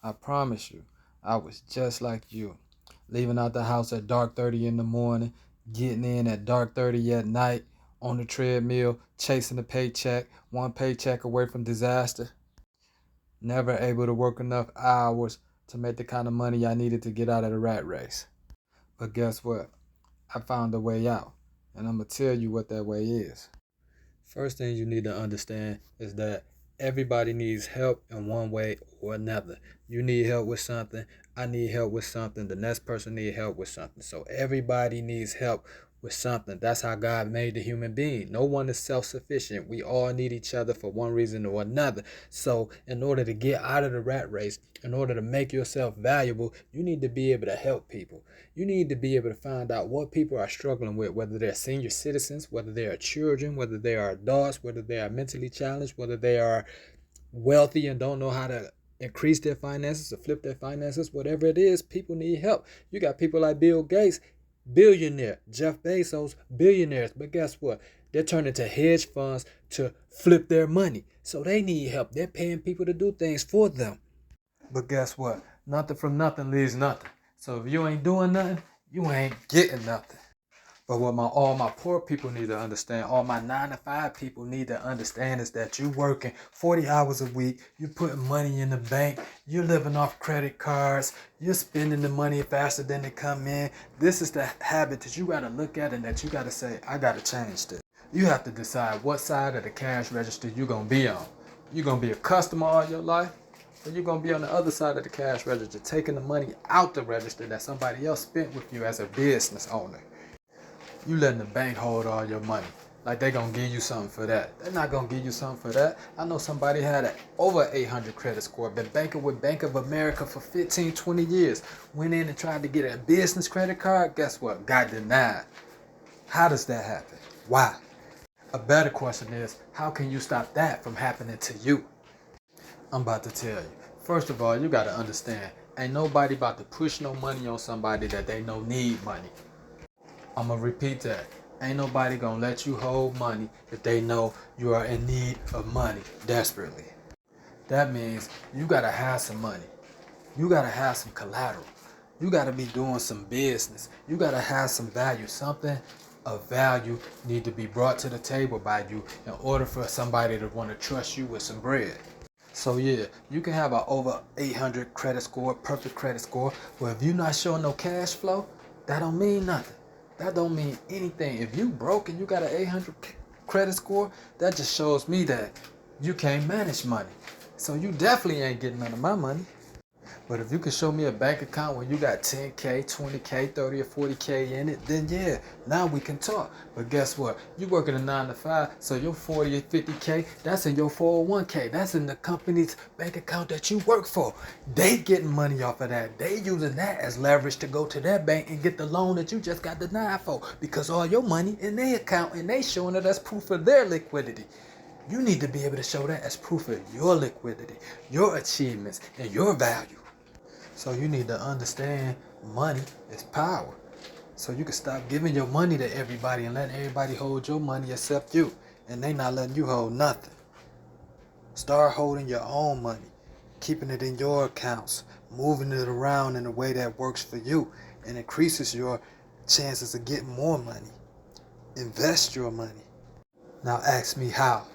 I promise you, I was just like you. Leaving out the house at dark 30 in the morning, getting in at dark 30 at night, on the treadmill, chasing a paycheck, one paycheck away from disaster. Never able to work enough hours to make the kind of money I needed to get out of the rat race. But guess what? I found a way out, and I'm going to tell you what that way is. First thing you need to understand is that everybody needs help in one way or another. You need help with something, I need help with something, the next person needs help with something. So everybody needs help with something. That's how God made the human being. No one is self-sufficient. We all need each other for one reason or another. So in order to get out of the rat race, in order to make yourself valuable, you need to be able to help people. You need to be able to find out what people are struggling with, whether they're senior citizens, whether they are children, whether they are adults, whether they are mentally challenged, whether they are wealthy and don't know how to increase their finances or flip their finances. Whatever it is, people need help. You got people like Bill Gates, billionaire, Jeff Bezos, billionaires. But guess what? They're turning to hedge funds to flip their money. So they need help. They're paying people to do things for them. But guess what? Nothing from nothing leaves nothing. So if you ain't doing nothing, you ain't getting nothing. But what all my poor people need to understand, all my 9 to 5 people need to understand is that you working 40 hours a week, you putting money in the bank, you're living off credit cards, you're spending the money faster than they come in. This is the habit that you got to look at and that you got to say, I got to change this. You have to decide what side of the cash register you're going to be on. You're going to be a customer all your life, or you're going to be on the other side of the cash register, taking the money out the register that somebody else spent with you as a business owner. You letting the bank hold all your money. Like they gonna give you something for that. They're not gonna give you something for that. I know somebody had an over 800 credit score, been banking with Bank of America for 15, 20 years. Went in and tried to get a business credit card. Guess what? Got denied. How does that happen? Why? A better question is, how can you stop that from happening to you? I'm about to tell you. First of all, you gotta understand, ain't nobody about to push no money on somebody that they know need money. I'm going to repeat that. Ain't nobody going to let you hold money if they know you are in need of money desperately. That means you got to have some money. You got to have some collateral. You got to be doing some business. You got to have some value. Something of value need to be brought to the table by you in order for somebody to want to trust you with some bread. So yeah, you can have an over 800 credit score, perfect credit score, but if you're not showing no cash flow, that don't mean nothing. That don't mean anything. If you broke and you got an 800 credit score, that just shows me that you can't manage money. So you definitely ain't getting none of my money. But if you can show me a bank account where you got 10K, 20K, 30 or 40K in it, then yeah, now we can talk. But guess what? You working a 9 to 5, so your 40 or 50K, that's in your 401K. That's in the company's bank account that you work for. They getting money off of that. They using that as leverage to go to their bank and get the loan that you just got denied for. Because all your money in their account and they showing it as proof of their liquidity. You need to be able to show that as proof of your liquidity, your achievements, and your value. So you need to understand money is power. So you can stop giving your money to everybody and letting everybody hold your money except you. And they not letting you hold nothing. Start holding your own money, keeping it in your accounts, moving it around in a way that works for you and increases your chances of getting more money. Invest your money. Now ask me how.